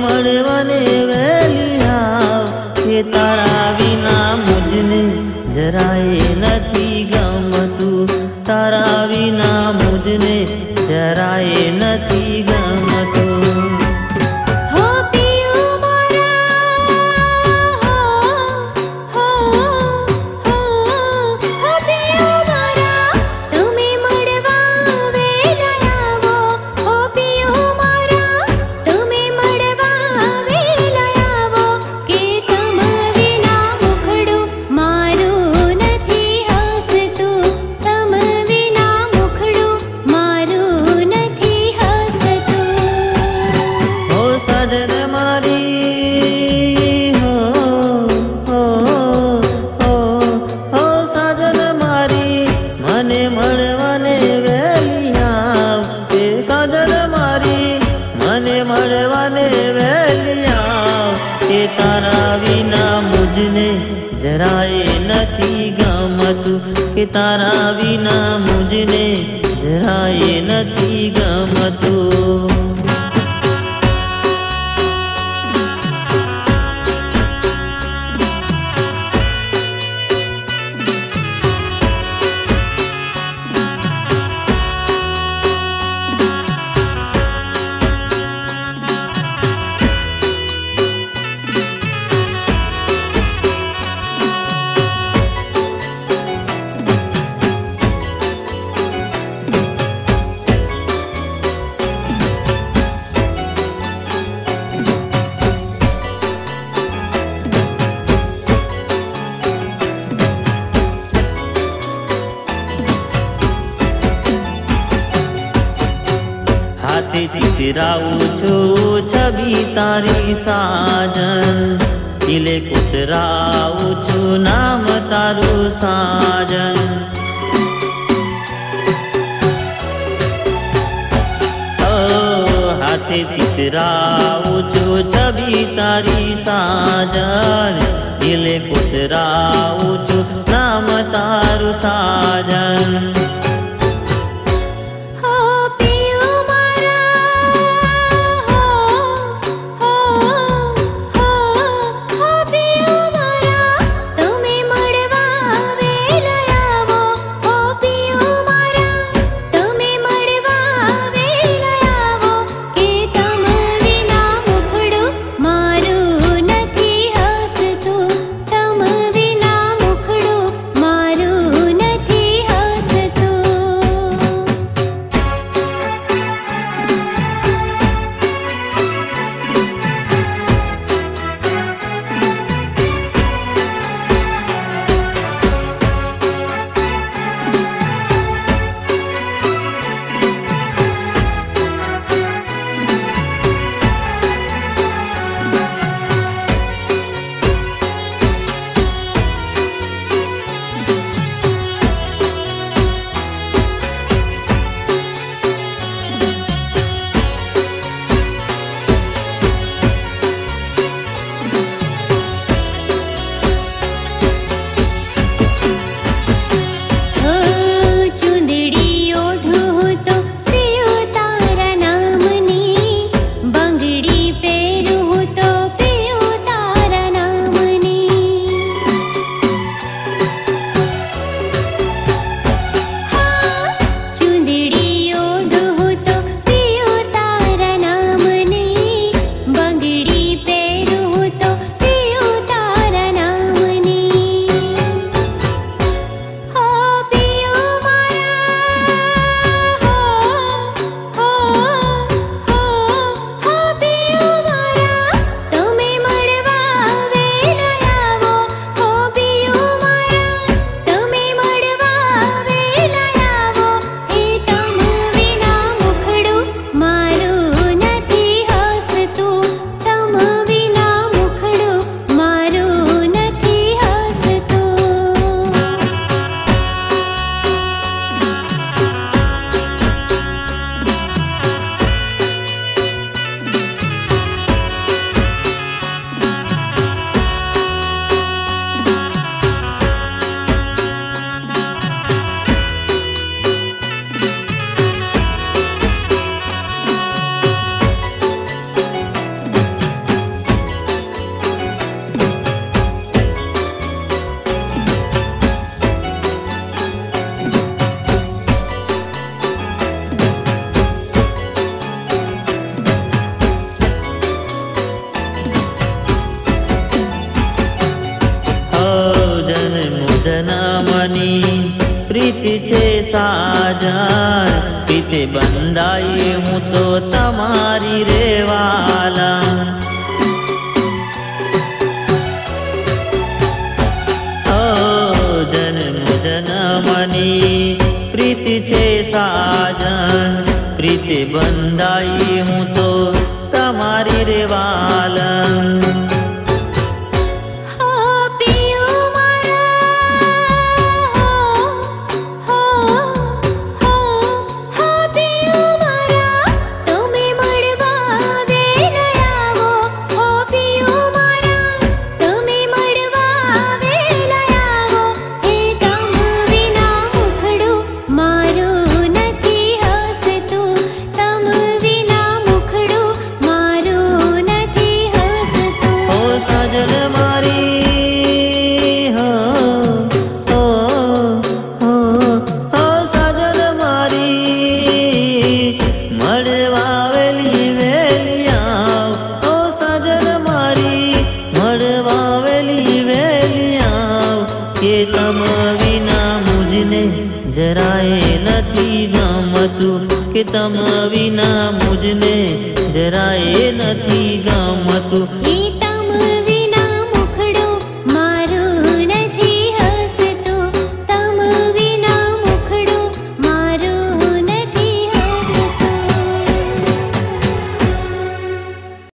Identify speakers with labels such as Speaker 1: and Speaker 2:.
Speaker 1: મળવાને વહેલી આવ કે તારા વિના મુજને જરાય નથી ગમતું, તારા વિના મુજને જરાય નથી ગમતું. તારા વિના મુજને જરાય નથી ગમતું, કે તારા વિના મુજને જરાય નથી ગમતું. हाथे चितराऊं છું છબી તારી સાજન, દિલે કુતરાઉં છું નામ તારું સાજન. હાથે ચિતરાઉં છું છબી તારી સાજન, દિલે કુતરાઉં છું નામ તારું સાજન. છે સાજન, પ્રીતે બંધાઈ હું તો તમારી રે વાલા. જન્મ જન્મની પ્રીતિ છે સાજન, પ્રીતે બંધાઈ હું તો તમારી રે વાલા. તમ વિના મુજને જરાય નથી ગમતું, કે તમ વિના મુજને જરાય નથી